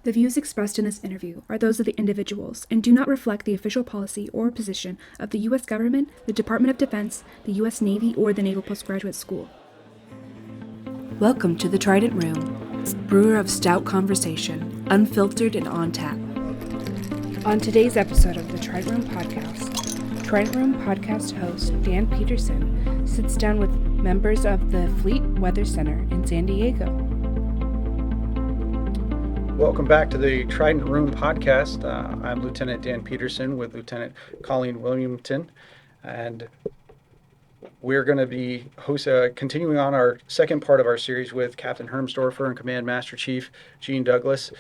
The views expressed in this interview are those of the individuals and do not reflect the official policy or position of the U.S. government, the Department of Defense, the U.S. Navy, or the Naval Postgraduate School. Welcome to the Trident Room, brewer of stout conversation, unfiltered and on tap. On today's episode of the Trident Room Podcast, Trident Room Podcast host Dan Petersen sits down with members of the Fleet Weather Center in San Diego. Welcome back to the Trident Room Podcast. I'm Lieutenant Dan Petersen with Lieutenant Colleen Williamson, and we're going to be continuing on our second part of our series with Captain Hermsdorfer and Command Master Chief Gene Douglas.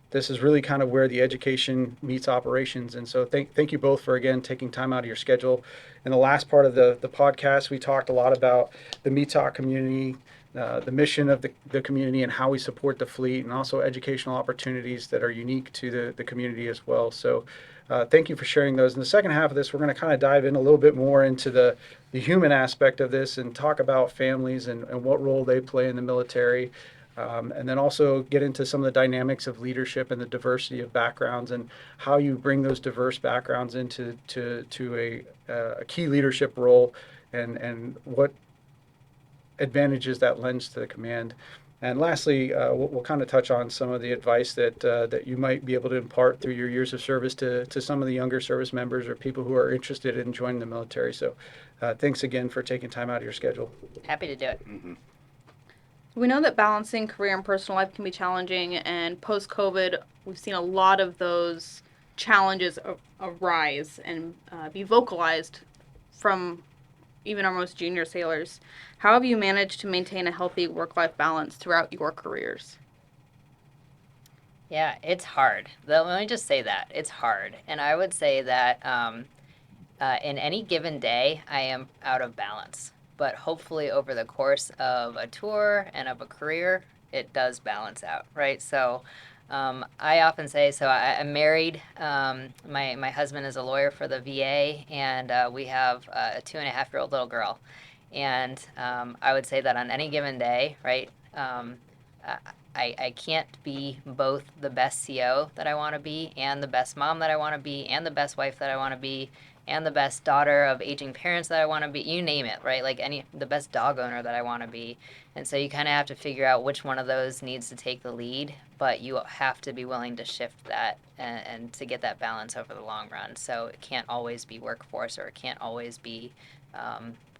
This is really kind of where the education meets operations, and so thank you both for, again, taking time out of your schedule. In the last part of the podcast, we talked a lot about the METOC community, the mission of the community and how we support the fleet, and also educational opportunities that are unique to the community as well. So thank you for sharing those. In the second half of this, we're going to kind of dive in a little bit more into the human aspect of this and talk about families and what role they play in the military, and then also get into some of the dynamics of leadership and the diversity of backgrounds and how you bring those diverse backgrounds into a key leadership role and what advantages that lends to the command. And lastly, we'll kind of touch on some of the advice that you might be able to impart through your years of service to some of the younger service members or people who are interested in joining the military. So thanks again for taking time out of your schedule. Happy to do it. Mm-hmm. We know that balancing career and personal life can be challenging, and post-COVID, we've seen a lot of those challenges arise and be vocalized from even our most junior sailors. How have you managed to maintain a healthy work-life balance throughout your careers? Yeah, it's hard. Let me just say that. It's hard. And I would say that in any given day, I am out of balance. But hopefully over the course of a tour and of a career, it does balance out, right? So I often say, I'm married. My husband is a lawyer for the VA, and we have a 2.5-year-old little girl. And I would say that on any given day, right, I can't be both the best CO that I want to be and the best mom that I want to be and the best wife that I want to be and the best daughter of aging parents that I want to be, you name it, right? Like the best dog owner that I want to be. And so you kind of have to figure out which one of those needs to take the lead, but you have to be willing to shift that and to get that balance over the long run. So it can't always be workforce, or it can't always be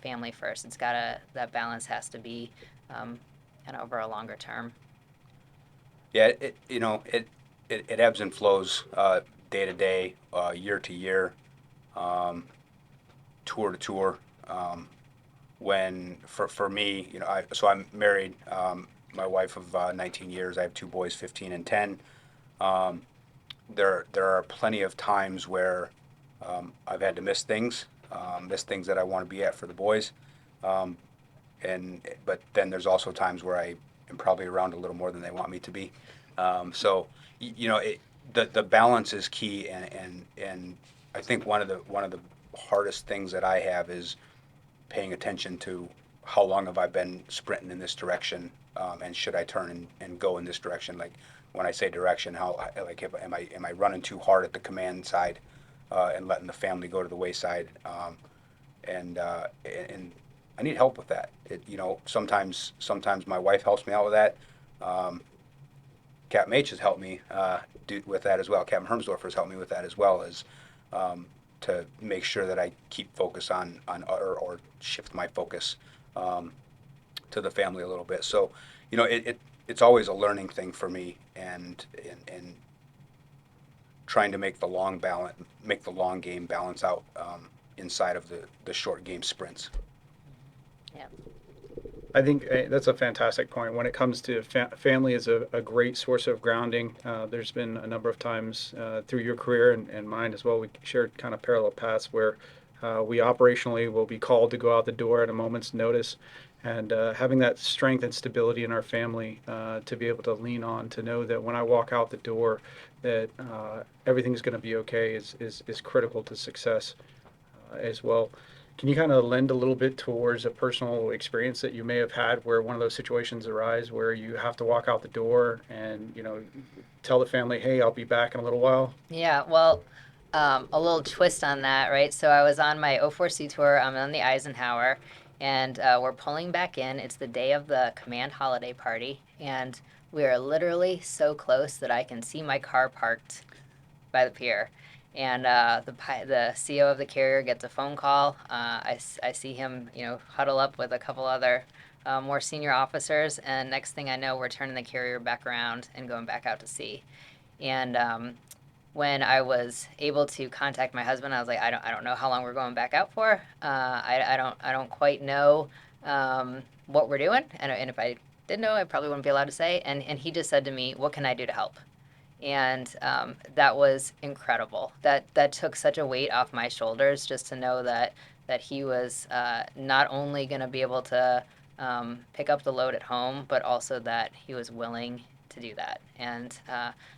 family first. That balance has to be kind of over a longer term. Yeah, it ebbs and flows day to day, year to year, tour to tour. When for me, I'm married. My wife of 19 years. I have two boys, 15 and 10. There are plenty of times where I've had to miss things that I want to be at for the boys. But then there's also times where I am probably around a little more than they want me to be. The balance is key, and I think one of the hardest things that I have is paying attention to how long have I been sprinting in this direction, and should I turn and go in this direction? Like when I say direction, am I running too hard at the command side and letting the family go to the wayside? And I need help with that. Sometimes my wife helps me out with that. Captain H has helped me with that as well. Captain Hermsdorfer has helped me with that as well, as to make sure that I keep focus on or shift my focus to the family a little bit. So, it's always a learning thing for me, and trying to make the long game balance out inside of the short game sprints. Yeah. I think that's a fantastic point. When it comes to family is a great source of grounding. There's been a number of times through your career and mine as well, we shared kind of parallel paths where we operationally will be called to go out the door at a moment's notice. And having that strength and stability in our family to be able to lean on, to know that when I walk out the door that everything's going to be okay is critical to success as well. Can you kind of lend a little bit towards a personal experience that you may have had where one of those situations arise where you have to walk out the door and, tell the family, hey, I'll be back in a little while? Yeah, well, a little twist on that, right? So I was on my O4C tour. I'm on the Eisenhower, and we're pulling back in. It's the day of the command holiday party, and we are literally so close that I can see my car parked by the pier. And the CO of the carrier gets a phone call. I see him, huddle up with a couple other more senior officers, and next thing I know, we're turning the carrier back around and going back out to sea. And when I was able to contact my husband, I was like, I don't know how long we're going back out for. I don't quite know what we're doing, and if I did know, I probably wouldn't be allowed to say. And he just said to me, "What can I do to help?" And that was incredible. That took such a weight off my shoulders just to know that he was not only going to be able to pick up the load at home, but also that he was willing to do that. And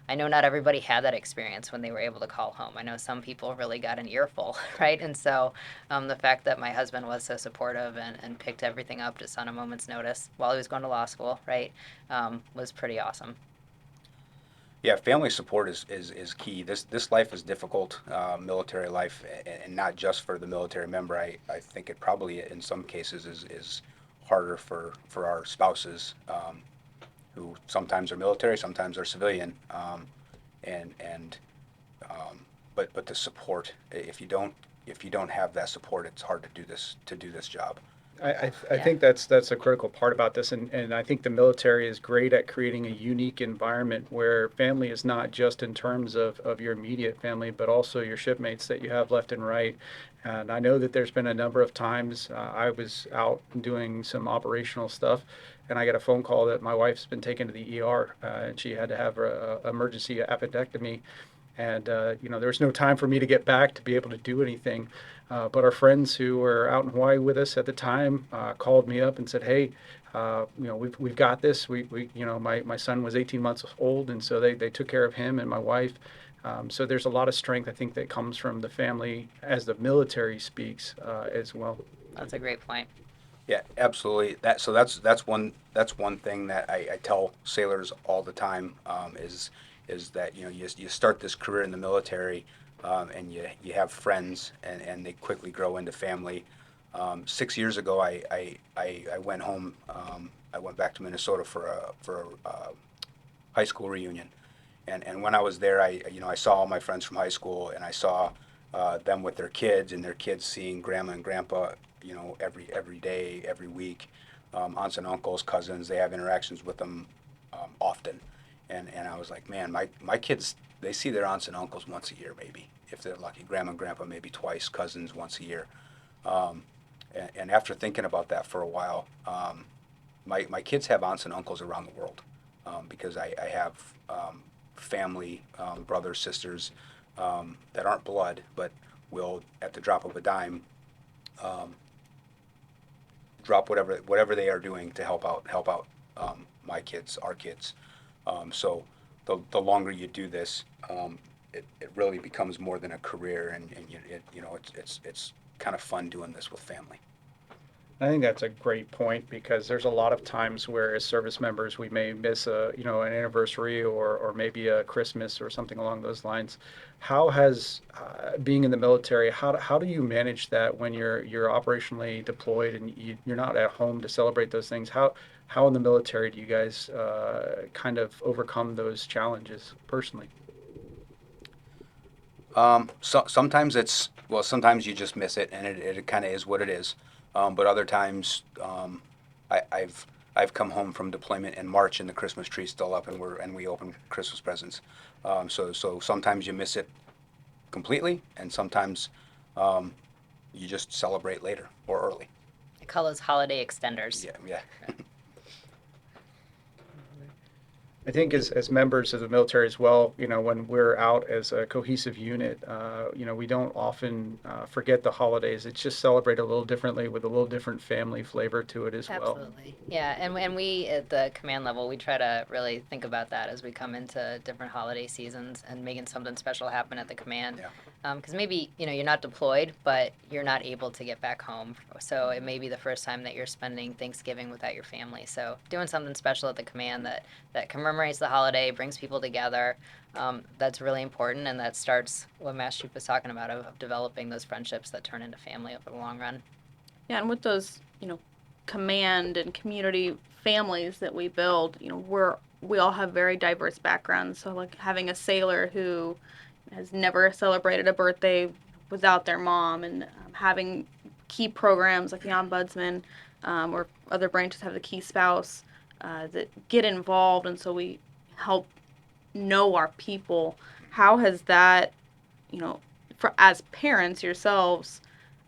I know not everybody had that experience when they were able to call home. I know some people really got an earful, right? And so the fact that my husband was so supportive and picked everything up just on a moment's notice while he was going to law school, right, was pretty awesome. Yeah, family support is key. This life is difficult, military life, and not just for the military member. I think it probably in some cases is harder for our spouses, who sometimes are military, sometimes are civilian, but the support. If you don't have that support, it's hard to do this job. I Yeah. think that's a critical part about this, and I think the military is great at creating a unique environment where family is not just in terms of your immediate family, but also your shipmates that you have left and right. And I know that there's been a number of times I was out doing some operational stuff, and I get a phone call that my wife's been taken to the ER, and she had to have a emergency appendectomy. And there was no time for me to get back to be able to do anything. But our friends who were out in Hawaii with us at the time called me up and said, "Hey, we've got this. My son was 18 months old, and so they took care of him and my wife." So there's a lot of strength, I think, that comes from the family as the military speaks as well. That's a great point. Yeah, absolutely. That's one thing that I tell sailors all the time, is that you start this career in the military, and you have friends, and they quickly grow into family. 6 years ago, I went home. I went back to Minnesota for a high school reunion, and when I was there, I saw all my friends from high school, and I saw them with their kids, and their kids seeing grandma and grandpa, every day, every week, aunts and uncles, cousins. They have interactions with them often, and I was like, man, my kids, they see their aunts and uncles once a year, maybe, if they're lucky. Grandma and grandpa maybe twice, cousins once a year. And after thinking about that for a while, my kids have aunts and uncles around the world, because I have family, brothers, sisters, that aren't blood, but will, at the drop of a dime, drop whatever they are doing to help out my kids, our kids. So the longer you do this, it really becomes more than a career, and it's kind of fun doing this with family. I think that's a great point because there's a lot of times where as service members we may miss an anniversary or maybe a Christmas or something along those lines. How has being in the military, how do you manage that when you're operationally deployed and you're not at home to celebrate those things? How in the military do you guys kind of overcome those challenges personally? Sometimes sometimes you just miss it, and it kind of is what it is. But other times, I've come home from deployment in March and the Christmas tree's still up, and we open Christmas presents. So sometimes you miss it completely, and sometimes you just celebrate later or early. I call those holiday extenders. Yeah. I think as members of the military as well, when we're out as a cohesive unit, we don't often forget the holidays. It's just celebrated a little differently with a little different family flavor to it as well. Absolutely. Yeah, and we at the command level, we try to really think about that as we come into different holiday seasons and making something special happen at the command. Yeah. Because maybe, you're not deployed, but you're not able to get back home. So it may be the first time that you're spending Thanksgiving without your family. So doing something special at the command that commemorates the holiday, brings people together, that's really important. And that starts what Master Chief was talking about of developing those friendships that turn into family over the long run. Yeah, and with those, command and community families that we build, we all have very diverse backgrounds. So like having a sailor who has never celebrated a birthday without their mom, and having key programs like the ombudsman, or other branches have the key spouse, that get involved, and so we help know our people. How has that, for as parents yourselves,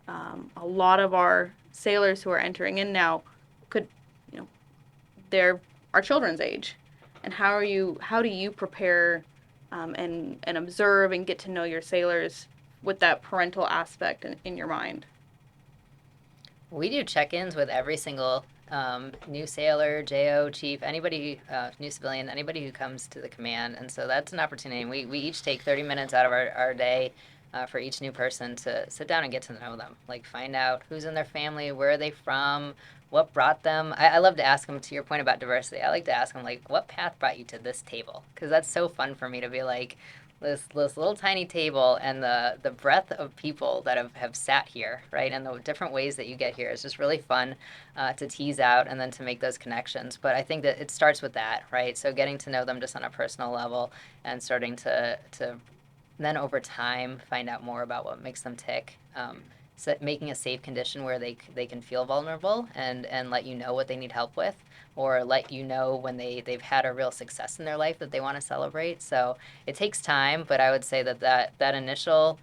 a lot of our sailors who are entering in now could, they're our children's age, and how do you prepare and observe and get to know your sailors with that parental aspect in your mind? We do check-ins with every single new sailor, JO, chief, anybody, new civilian, anybody who comes to the command. And so that's an opportunity. We each take 30 minutes out of our day for each new person to sit down and get to know them. Like find out who's in their family, where are they from, what brought them. I love to ask them, to your point about diversity, I like to ask them, like, what path brought you to this table? Because that's so fun for me to be like, this little tiny table and the breadth of people that have sat here, right? And the different ways that you get here is just really fun to tease out and then to make those connections. But I think that it starts with that, right? So getting to know them just on a personal level and starting to then over time find out more about what makes them tick. So making a safe condition where they can feel vulnerable and let you know what they need help with, or let you know when they've had a real success in their life that they want to celebrate. So it takes time, but I would say that initial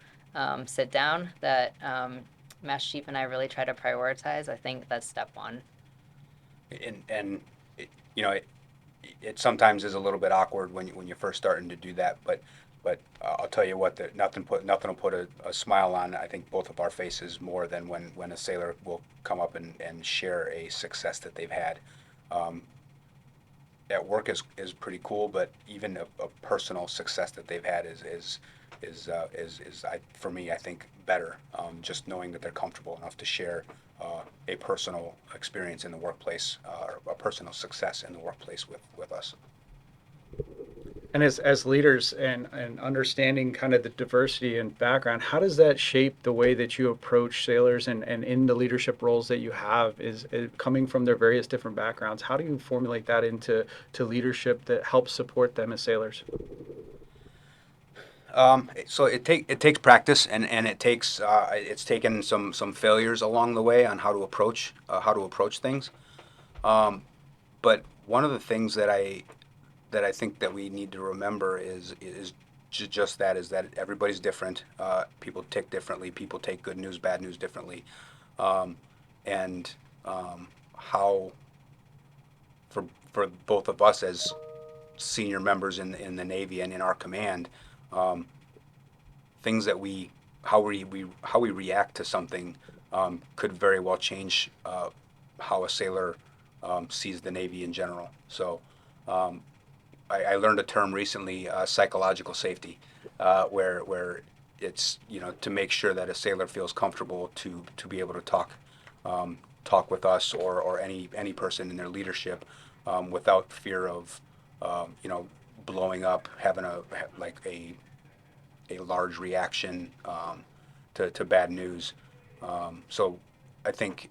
sit down that Master Chief and I really try to prioritize, I think that's step one. And it sometimes is a little bit awkward when you're first starting to do that, but I'll tell you what, nothing will put a smile on, I think, both of our faces more than when a sailor will come up and share a success that they've had. At work is pretty cool, but even a personal success that they've had is for me, I think, better. Just knowing that they're comfortable enough to share a personal experience in the workplace, or a personal success in the workplace with us. And as leaders and understanding kind of the diversity and background, how does that shape the way that you approach sailors and in the leadership roles that you have, is coming from their various different backgrounds? How do you formulate that into leadership that helps support them as sailors? So it takes practice, and it's taken some failures along the way on how to approach things. But one of the things that I think that we need to remember is just that everybody's different. People tick differently. People take good news, bad news differently, and how for both of us as senior members in the Navy and in our command, things that how we react to something could very well change how a sailor sees the Navy in general. So. I learned a term recently, psychological safety, where it's to make sure that a sailor feels comfortable to be able to talk with us or any person in their leadership without fear of blowing up, having a large reaction to bad news. So I think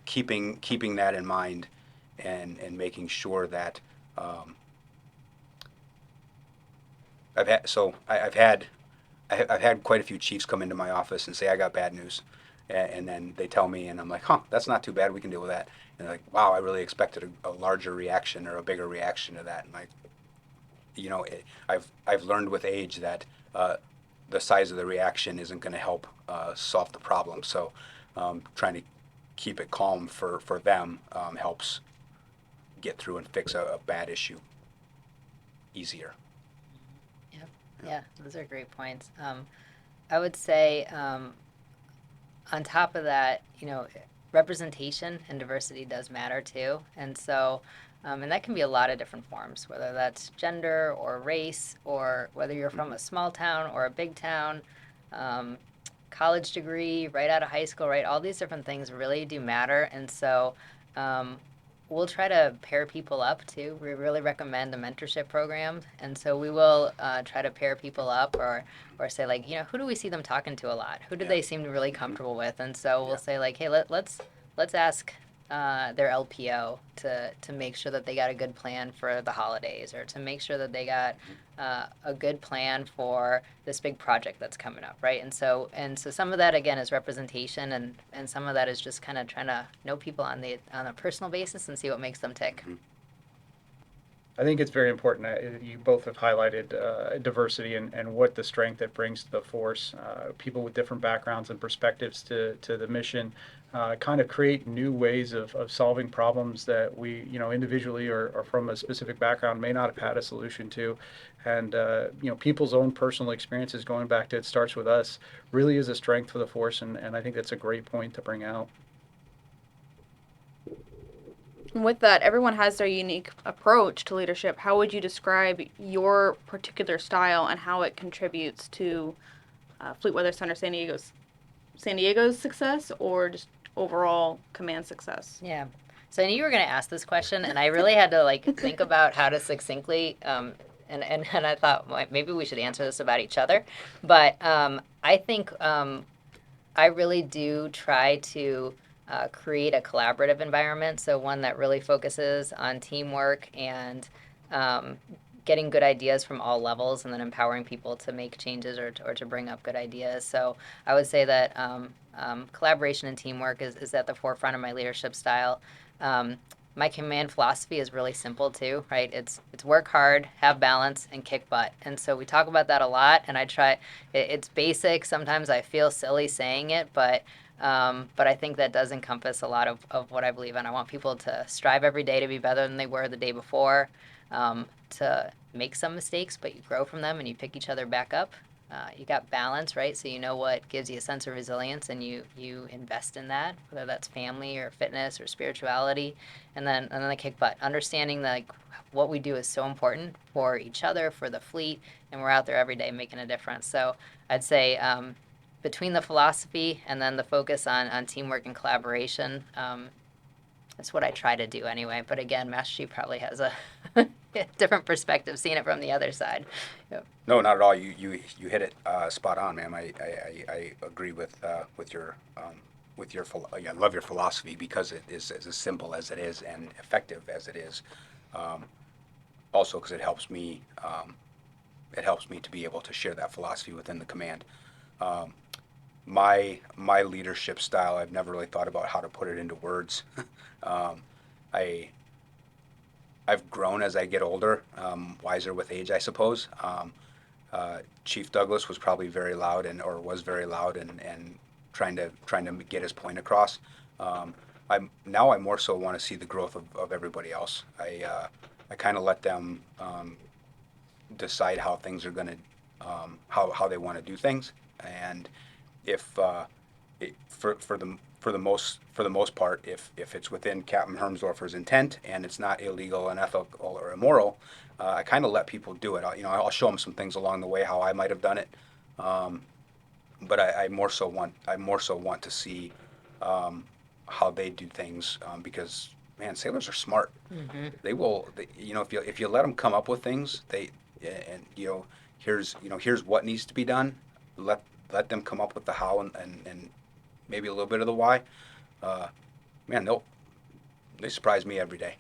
keeping that in mind and making sure that. I've had quite a few chiefs come into my office and say, I got bad news, and then they tell me, and I'm like, that's not too bad, we can deal with that. And they're like, wow, I really expected a larger reaction or a bigger reaction to that. And I've learned with age that the size of the reaction isn't going to help solve the problem. So trying to keep it calm for them helps get through and fix a bad issue. easier. Yeah, those are great points. I would say, on top of that, representation and diversity does matter too. And so, and that can be a lot of different forms, whether that's gender or race, or whether you're from a small town or a big town, college degree, right out of high school, right? All these different things really do matter. And so, we'll try to pair people up too. We really recommend a mentorship program, and so we will try to pair people up, or say like, who do we see them talking to a lot? Who do they seem really comfortable with? And so we'll say like, hey, let's ask their LPO to make sure that they got a good plan for the holidays, or to make sure that they got a good plan for this big project that's coming up, right? And so some of that again is representation, and some of that is just kind of trying to know people on a personal basis and see what makes them tick. I think it's very important. You both have highlighted diversity and what the strength it brings to the force. People with different backgrounds and perspectives to the mission kind of create new ways of solving problems that we, individually or from a specific background may not have had a solution to. And, people's own personal experiences, going back to It Starts With Us, really is a strength for the force. And I think that's a great point to bring out. With that, everyone has their unique approach to leadership. How would you describe your particular style and how it contributes to Fleet Weather Center San Diego's success, or just overall command success? Yeah. So I knew you were going to ask this question, and I really had to think about how to succinctly, and I thought, well, maybe we should answer this about each other. But I think I really do try to create a collaborative environment, so one that really focuses on teamwork and getting good ideas from all levels, and then empowering people to make changes or to bring up good ideas. So I would say that collaboration and teamwork is at the forefront of my leadership style. My command philosophy is really simple too, right? It's work hard, have balance, and kick butt. And so we talk about that a lot, and I try. It's basic. Sometimes I feel silly saying it, but I think that does encompass a lot of what I believe in. I want people to strive every day to be better than they were the day before, to make some mistakes, but you grow from them and you pick each other back up. You got balance, right? So you know what gives you a sense of resilience, and you invest in that, whether that's family or fitness or spirituality. And then the kick butt, understanding that what we do is so important for each other, for the fleet, and we're out there every day making a difference. So I'd say between the philosophy and then the focus on teamwork and collaboration, that's what I try to do anyway. But again, Master Chief probably has a different perspective, seeing it from the other side. Yep. No, not at all. You hit it spot on, ma'am. I agree with your I love your philosophy, because it is as simple as it is and effective as it is. Also, because it helps me to be able to share that philosophy within the command. My leadership style, I've never really thought about how to put it into words. I've grown as I get older, wiser with age, I suppose. Chief Douglas was probably very loud and trying to get his point across. I more so want to see the growth of everybody else. I kind of let them decide how things are going to how they want to do things, and if for the most part, if it's within Captain Hermsdorfer's intent and it's not illegal, unethical, or immoral, I kind of let people do it. I'll show them some things along the way how I might have done it, but I more so want to see how they do things, because man, sailors are smart. Mm-hmm. They will, if you let them come up with things, here's what needs to be done. Let them come up with the how and maybe a little bit of the why. Man, they surprise me every day.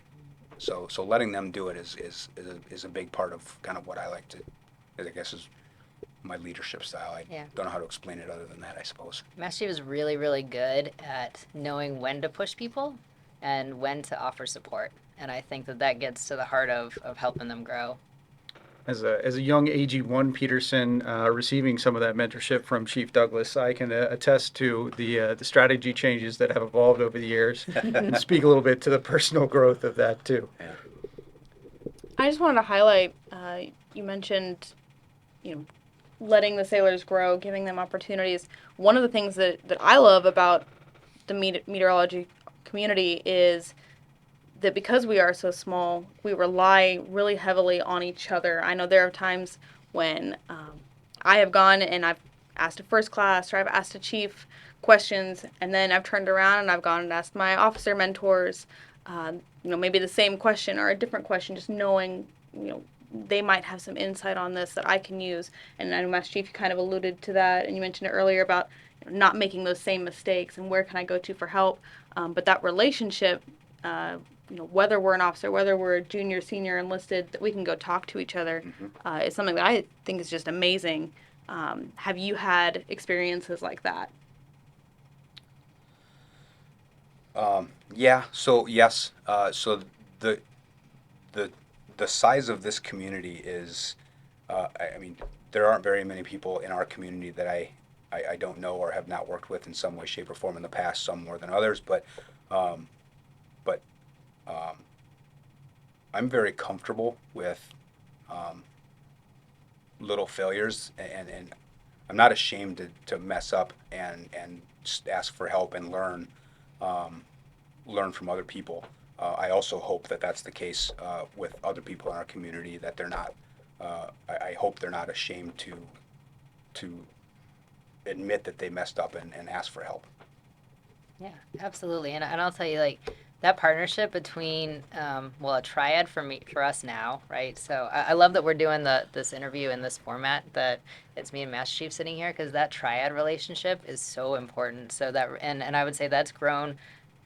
So letting them do it is a big part of kind of what I like to, I guess, is my leadership style. I don't know how to explain it other than that, I suppose. Master Chief is really, really good at knowing when to push people and when to offer support. And I think that gets to the heart of helping them grow. As a young AG1 Petersen, receiving some of that mentorship from Chief Douglas, I can attest to the strategy changes that have evolved over the years, and speak a little bit to the personal growth of that too. Yeah. I just wanted to highlight, you mentioned, letting the sailors grow, giving them opportunities. One of the things that I love about the meteorology community is that because we are so small, we rely really heavily on each other. I know there are times when I have gone and I've asked a first class or I've asked a chief questions, and then I've turned around and I've gone and asked my officer mentors, maybe the same question or a different question, just knowing, they might have some insight on this that I can use. And I know, Master Chief, you kind of alluded to that, and you mentioned it earlier about not making those same mistakes and where can I go to for help. But that relationship, whether we're an officer, whether we're a junior, senior, enlisted, that we can go talk to each other is something that I think is just amazing. Have you had experiences like that? Yeah. So yes. So the size of this community is, I mean, there aren't very many people in our community that I don't know or have not worked with in some way, shape, or form in the past. Some more than others, but I'm very comfortable with little failures, and I'm not ashamed to mess up and just ask for help and learn from other people. I also hope that that's the case with other people in our community, that they're not. I hope they're not ashamed to admit that they messed up and ask for help. Yeah, absolutely. And I'll tell you, like, that partnership between, a triad for us now, right? So I love that we're doing this interview in this format, that it's me and Master Chief sitting here, because that triad relationship is so important. So that, and I would say that's grown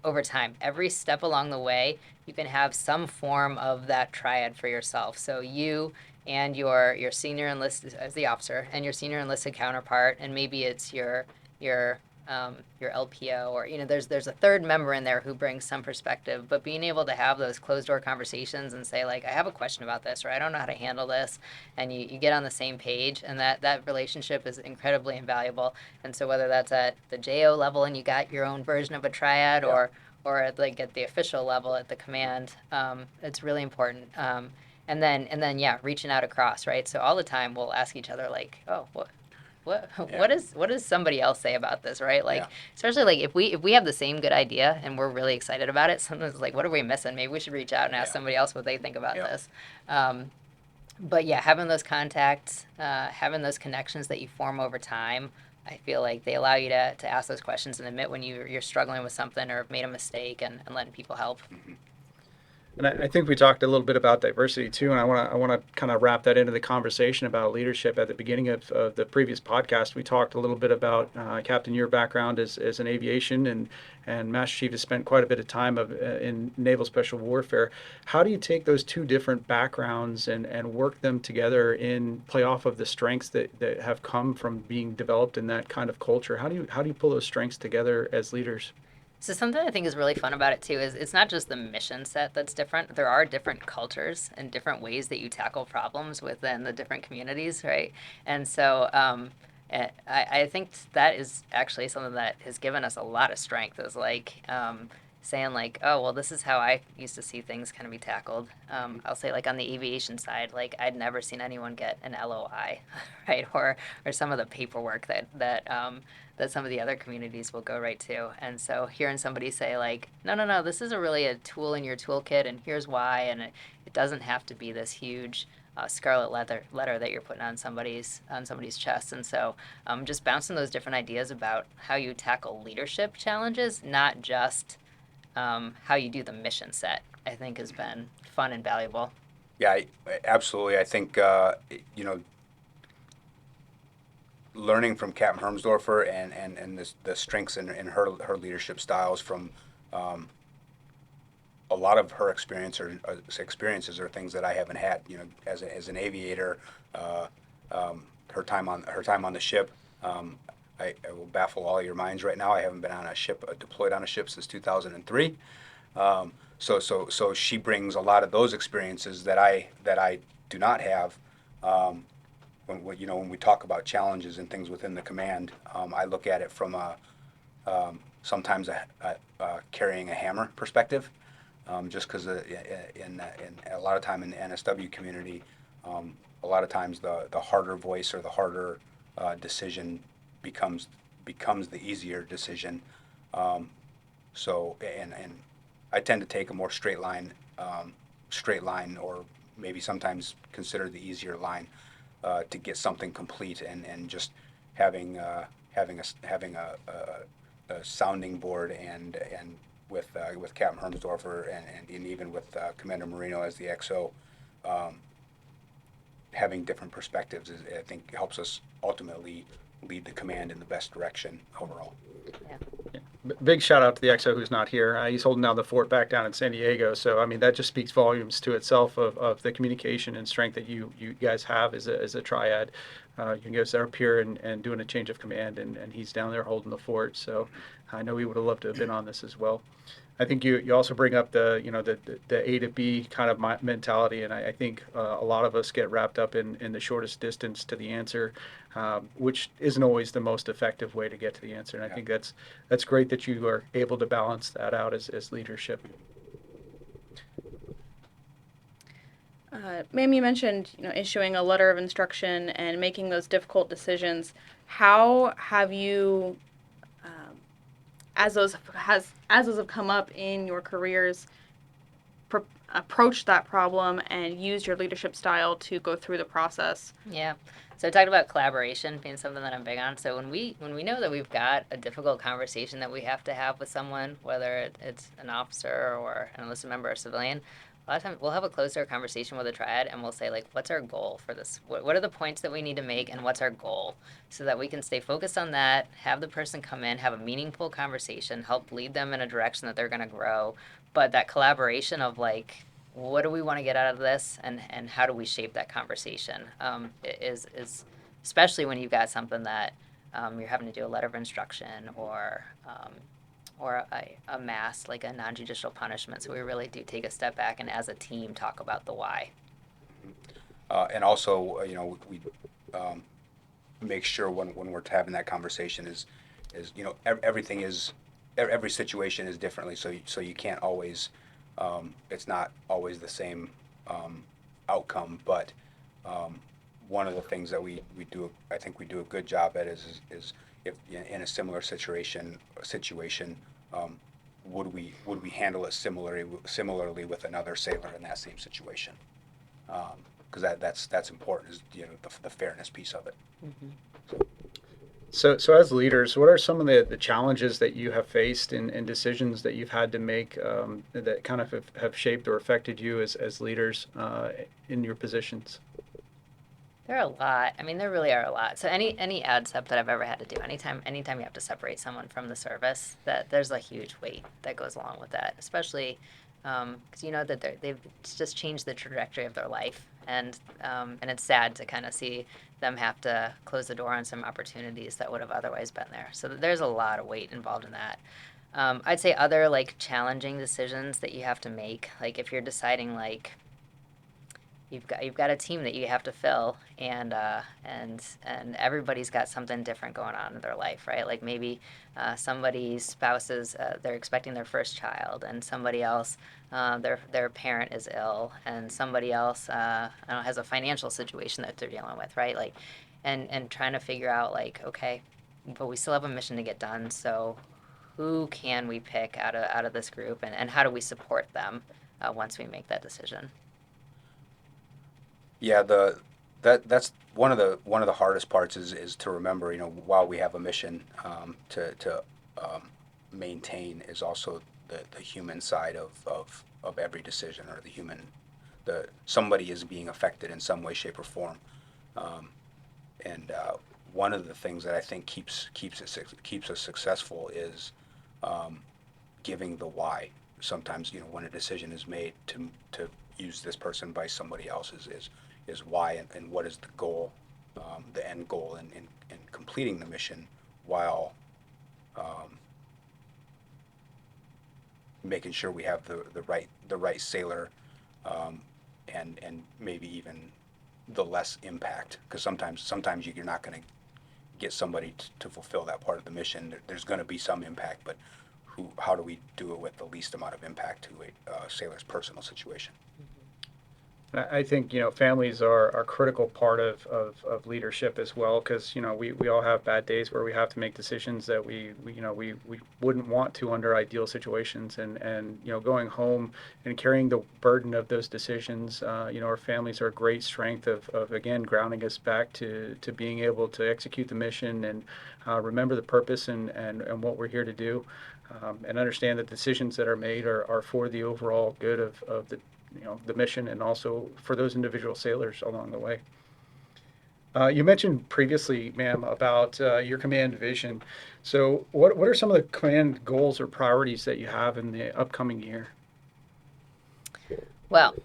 over time. Every step along the way, you can have some form of that triad for yourself. So you and your senior enlisted, as the officer, and your senior enlisted counterpart, and maybe it's your LPO, or there's a third member in there who brings some perspective. But being able to have those closed door conversations and say, like, I have a question about this, or I don't know how to handle this, and you get on the same page, and that relationship is incredibly invaluable. And so whether that's at the JO level and you got your own version of a triad, or like at the official level at the command, it's really important. And then reaching out across, right? So all the time we'll ask each other, like, oh, what does somebody else say about this, right? Like, especially like if we have the same good idea and we're really excited about it, sometimes it's like, what are we missing? Maybe we should reach out and ask somebody else what they think about this. But yeah, having those contacts, having those connections that you form over time, I feel like they allow you to ask those questions and admit when you're struggling with something or have made a mistake, and letting people help. Mm-hmm. And I think we talked a little bit about diversity too, and I want to kind of wrap that into the conversation about leadership. At the beginning of the previous podcast, we talked a little bit about Captain, your background as an aviation, and Master Chief has spent quite a bit of time in naval special warfare. How do you take those two different backgrounds and work them together and play off of the strengths that have come from being developed in that kind of culture? How do you pull those strengths together as leaders? So something I think is really fun about it too is it's not just the mission set that's different. There are different cultures and different ways that you tackle problems within the different communities, right? And so I think that is actually something that has given us a lot of strength, is like saying like, oh, well, this is how I used to see things kind of be tackled. I'll say like on the aviation side, like I'd never seen anyone get an LOI, right? Or some of the paperwork that some of the other communities will go right to. And so hearing somebody say like, no, this is really a tool in your toolkit, and here's why, and it doesn't have to be this huge scarlet letter that you're putting on somebody's chest. And so just bouncing those different ideas about how you tackle leadership challenges, not just how you do the mission set, I think has been fun and valuable. Yeah, absolutely. I think, learning from Captain Hermsdorfer and the strengths in her leadership styles from a lot of her experiences are things that I haven't had. As an aviator, her time on the ship. I will baffle all your minds right now. I haven't been on a ship, deployed on a ship since 2003. So she brings a lot of those experiences that I do not have. When we talk about challenges and things within the command, I look at it from sometimes a carrying a hammer perspective. just because in a lot of time in the NSW community, a lot of times the harder voice or the harder decision becomes the easier decision. So and I tend to take a more straight line, or maybe sometimes consider the easier line to get something complete, and just having a sounding board and with Captain Hermsdorfer and even with Commander Marino as the XO, having different perspectives I think helps us ultimately lead the command in the best direction overall. Yeah. Big shout out to the XO who's not here. He's holding down the fort back down in San Diego. So, I mean, that just speaks volumes to itself of the communication and strength that you guys have as a triad. You guys are up here and doing a change of command, and he's down there holding the fort. So I know we would have loved to have been on this as well. I think you also bring up the A to B kind of mentality, and I think a lot of us get wrapped up in the shortest distance to the answer, which isn't always the most effective way to get to the answer. And I think that's great that you are able to balance that out as leadership. Ma'am, you mentioned issuing a letter of instruction and making those difficult decisions. How have you, as those have come up in your careers, approached that problem and used your leadership style to go through the process? Yeah. So I talked about collaboration being something that I'm big on. So when we know that we've got a difficult conversation that we have to have with someone, whether it's an officer or an enlisted member or civilian, a lot of times we'll have a closer conversation with a triad and we'll say, like, what's our goal for this? What are the points that we need to make and what's our goal? So that we can stay focused on that, have the person come in, have a meaningful conversation, help lead them in a direction that they're going to grow. But that collaboration of, like, what do we want to get out of this and how do we shape that conversation is especially when you've got something that you're having to do a letter of instruction or a mass, like a non-judicial punishment. So we really do take a step back and as a team talk about the why. And also, we make sure when we're having that conversation is everything is, every situation is differently. So you can't always, it's not always the same outcome. But one of the things that we do, I think we do a good job at is if in a similar situation, would we handle it similarly with another sailor in that same situation? Because that's important, is the fairness piece of it. Mm-hmm. So as leaders, what are some of the challenges that you have faced and decisions that you've had to make that kind of have shaped or affected you as leaders in your positions? There are a lot. I mean, there really are a lot. So any ADSEP that I've ever had to do, anytime you have to separate someone from the service, that there's a huge weight that goes along with that, especially because that they've just changed the trajectory of their life, and it's sad to kind of see them have to close the door on some opportunities that would have otherwise been there. So there's a lot of weight involved in that. I'd say other challenging decisions that you have to make, like if you're deciding you've got a team that you have to fill, and everybody's got something different going on in their life, right? Like maybe somebody's spouse is they're expecting their first child, and somebody else their parent is ill, and somebody else has a financial situation that they're dealing with, right? And trying to figure out okay, but we still have a mission to get done, so who can we pick out of this group, and how do we support them once we make that decision? Yeah, that's one of the hardest parts is to remember, while we have a mission to maintain, is also the human side of every decision, or somebody is being affected in some way, shape, or form. And one of the things that I think keeps us successful is giving the why. Sometimes, when a decision is made to use this person by somebody else is why, and what is the goal, the end goal in completing the mission, while making sure we have the right sailor, and maybe even the less impact, because sometimes you're not going to get somebody to fulfill that part of the mission. There's going to be some impact, but how do we do it with the least amount of impact to a sailor's personal situation. I think, families are a critical part of leadership as well, because, we all have bad days where we have to make decisions that we wouldn't want to under ideal situations. And going home and carrying the burden of those decisions, our families are a great strength of again, grounding us back to being able to execute the mission and remember the purpose and what we're here to do, and understand that decisions that are made are for the overall good of the mission and also for those individual sailors along the way. You mentioned previously, ma'am, about your command vision. So what are some of the command goals or priorities that you have in the upcoming year? Well,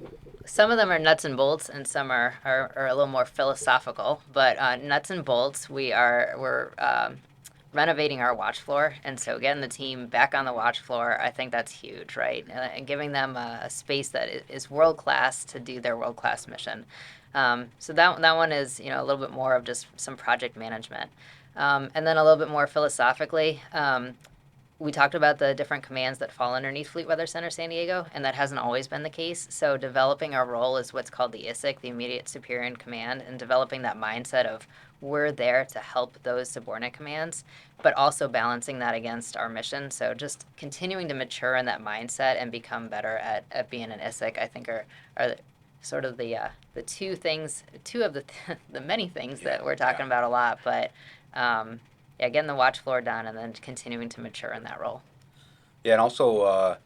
some of them are nuts and bolts, and some are a little more philosophical. But nuts and bolts, we're renovating our watch floor, and so getting the team back on the watch floor, I think that's huge, right? And giving them a space that is world class to do their world class mission. So that one is a little bit more of just some project management, and then a little bit more philosophically. We talked about the different commands that fall underneath Fleet Weather Center San Diego, and that hasn't always been the case. So developing our role is what's called the ISIC, the Immediate Superior in Command, and developing that mindset of we're there to help those subordinate commands, but also balancing that against our mission. So just continuing to mature in that mindset and become better at being an ISIC, I think are sort of the two of the many things that we're talking about a lot, but getting the watch floor done and then continuing to mature in that role. Yeah, and also,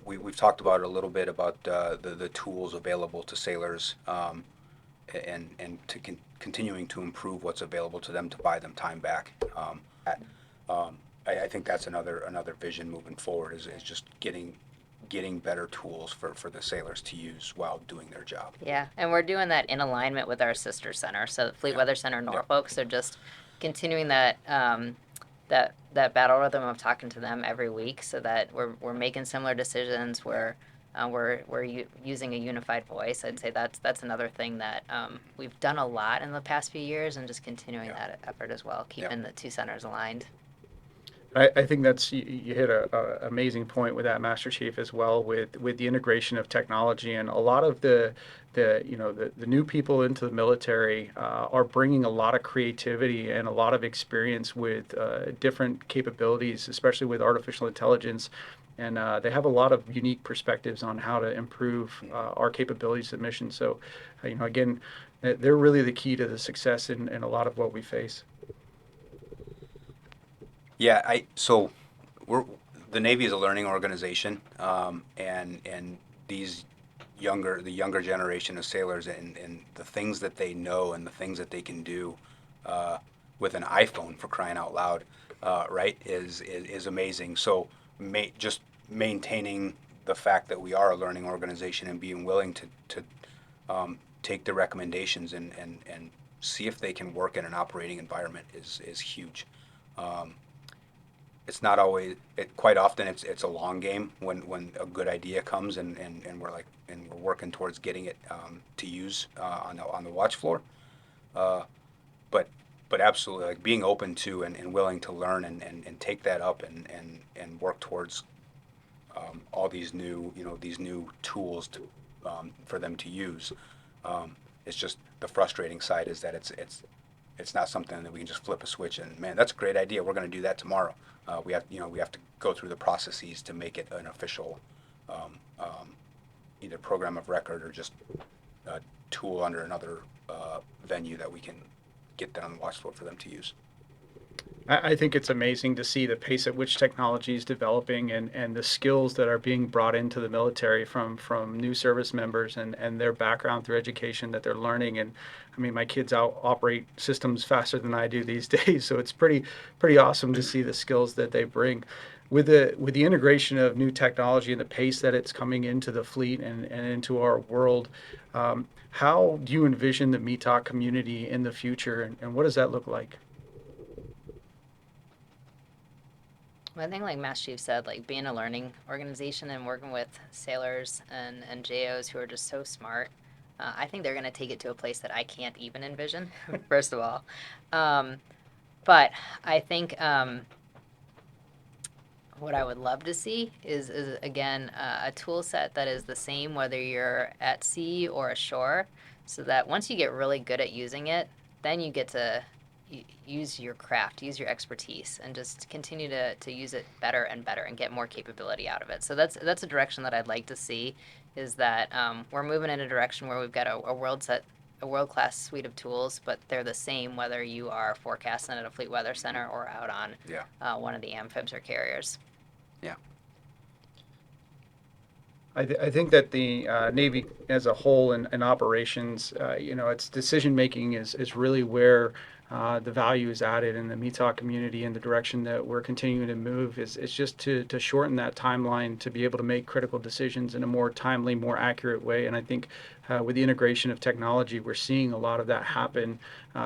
we've talked about it a little bit about the tools available to sailors, and to continuing to improve what's available to them to buy them time back. I think that's another vision moving forward is just getting better tools for the sailors to use while doing their job. Yeah, and we're doing that in alignment with our sister center, so Fleet Weather Center Norfolk. So just continuing that that battle rhythm of talking to them every week, so that we're making similar decisions. We're using a unified voice. I'd say that's another thing that we've done a lot in the past few years, and just continuing that effort as well, keeping the two centers aligned. I think you hit a amazing point with that, Master Chief, as well, with the integration of technology, and a lot of the new people into the military are bringing a lot of creativity and a lot of experience with different capabilities, especially with artificial intelligence, and they have a lot of unique perspectives on how to improve our capabilities at mission. So, again, they're really the key to the success in a lot of what we face. Yeah, so the Navy is a learning organization, and the younger generation of sailors and the things that they know and the things that they can do with an iPhone, for crying out loud, right, is amazing. So just maintaining the fact that we are a learning organization and being willing to take the recommendations and see if they can work in an operating environment is huge. It's not always. Quite often, it's a long game when a good idea comes and we're working towards getting it to use on the watch floor. But absolutely, like, being open to and willing to learn and take that up and work towards all these new tools for them to use. It's just the frustrating side is that it's not something that we can just flip a switch and, man, that's a great idea, we're going to do that tomorrow. We have to go through the processes to make it an official either program of record or just a tool under another venue that we can get that on the watch floor for them to use. I think it's amazing to see the pace at which technology is developing and the skills that are being brought into the military from new service members and their background through education that they're learning. And I mean, my kids operate systems faster than I do these days, so it's pretty awesome to see the skills that they bring. With the integration of new technology and the pace that it's coming into the fleet and into our world, how do you envision the METOC community in the future, and what does that look like? I think, like Master Chief said, like, being a learning organization and working with sailors and JOs who are just so smart, I think they're going to take it to a place that I can't even envision, first of all. But I think what I would love to see is again, a tool set that is the same whether you're at sea or ashore, so that once you get really good at using it, then you get to use your craft, use your expertise, and just continue to use it better and better and get more capability out of it. So that's a direction that I'd like to see, is that we're moving in a direction where we've got a world-class suite of tools, but they're the same whether you are forecasting at a fleet weather center or out on one of the amphibs or carriers. Yeah. I think that the Navy as a whole in operations, its decision making is really where the value is added in the METOC community, and the direction that we're continuing to move is just to shorten that timeline to be able to make critical decisions in a more timely, more accurate way. And I think with the integration of technology, we're seeing a lot of that happen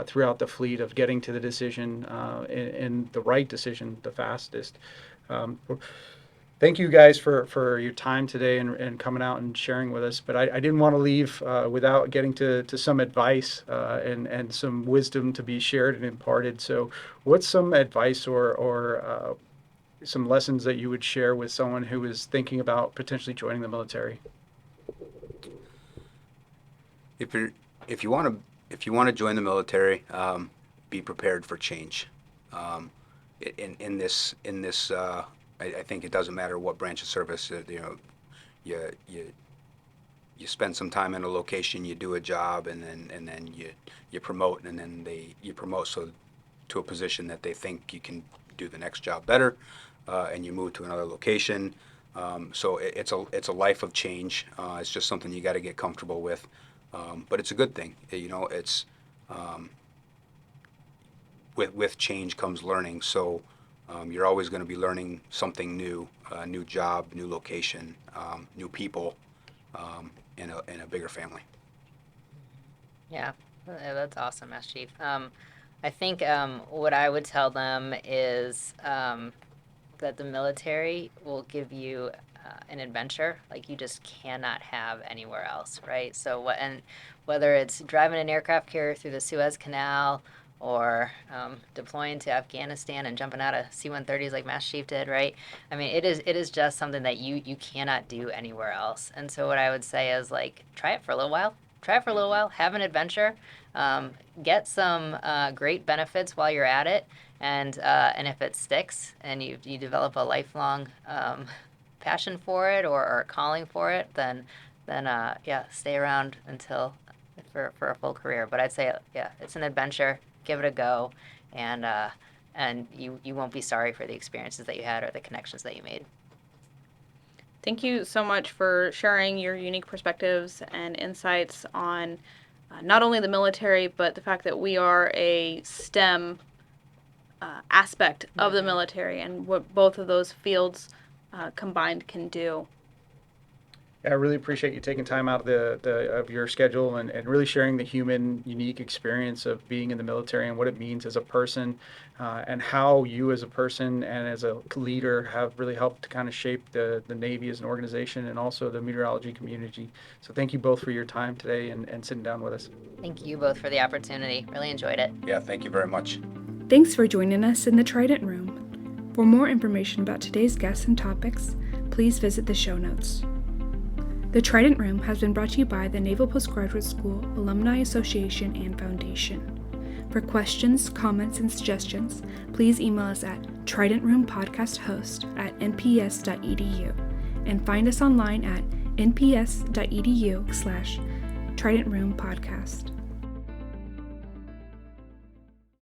throughout the fleet, of getting to the decision and the right decision the fastest. Thank you guys for your time today and coming out and sharing with us. But I didn't want to leave without getting to some advice and some wisdom to be shared and imparted. So what's some advice or some lessons that you would share with someone who is thinking about potentially joining the military? If you want to join the military, be prepared for change. In this. I think it doesn't matter what branch of service. You spend some time in a location, you do a job, and then you promote, and then you promote to a position that they think you can do the next job better, and you move to another location. So it's a life of change. It's just something you got to get comfortable with, but it's a good thing. It's with change comes learning. So. You're always going to be learning something new, new job, new location, new people, in a bigger family. Yeah, that's awesome, Master Chief. I think what I would tell them is that the military will give you an adventure like you just cannot have anywhere else, right? So whether it's driving an aircraft carrier through the Suez Canal, or deploying to Afghanistan and jumping out of C-130s like Master Chief did, right? I mean, it is just something that you cannot do anywhere else. And so what I would say is, like, try it for a little while, have an adventure, get some great benefits while you're at it, and if it sticks and you develop a lifelong passion for it or calling for it, then stay around until for a full career. But I'd say, it's an adventure. Give it a go, and you won't be sorry for the experiences that you had or the connections that you made. Thank you so much for sharing your unique perspectives and insights on not only the military, but the fact that we are a STEM aspect of the military, and what both of those fields combined can do. I really appreciate you taking time out of your schedule and really sharing the human, unique experience of being in the military and what it means as a person, and how you as a person and as a leader have really helped to kind of shape the Navy as an organization and also the meteorology community. So thank you both for your time today and sitting down with us. Thank you both for the opportunity. Really enjoyed it. Yeah, thank you very much. Thanks for joining us in the Trident Room. For more information about today's guests and topics, please visit the show notes. The Trident Room has been brought to you by the Naval Postgraduate School Alumni Association and Foundation. For questions, comments, and suggestions, please email us at tridentroompodcasthost@nps.edu and find us online at nps.edu/Trident Room Podcast.